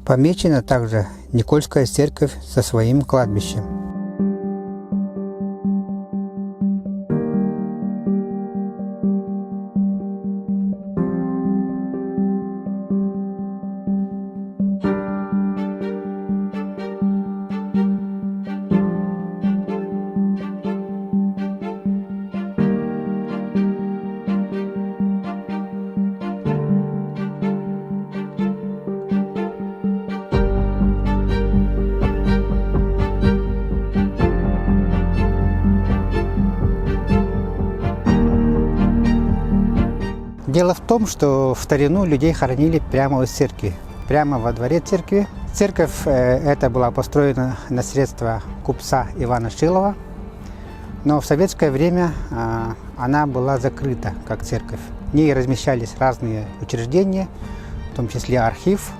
Помечена также Никольская церковь со своим кладбищем. Дело в том, что в старину людей хоронили прямо из церкви, прямо во дворе церкви. Церковь эта была построена на средства купца Ивана Шилова, но в советское время она была закрыта как церковь. В ней размещались разные учреждения, в том числе архив.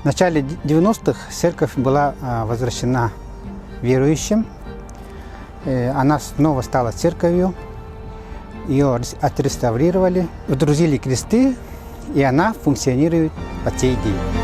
В начале 90-х церковь была возвращена верующим. Она снова стала церковью. Ее отреставрировали, водрузили кресты, и она функционирует по сей день.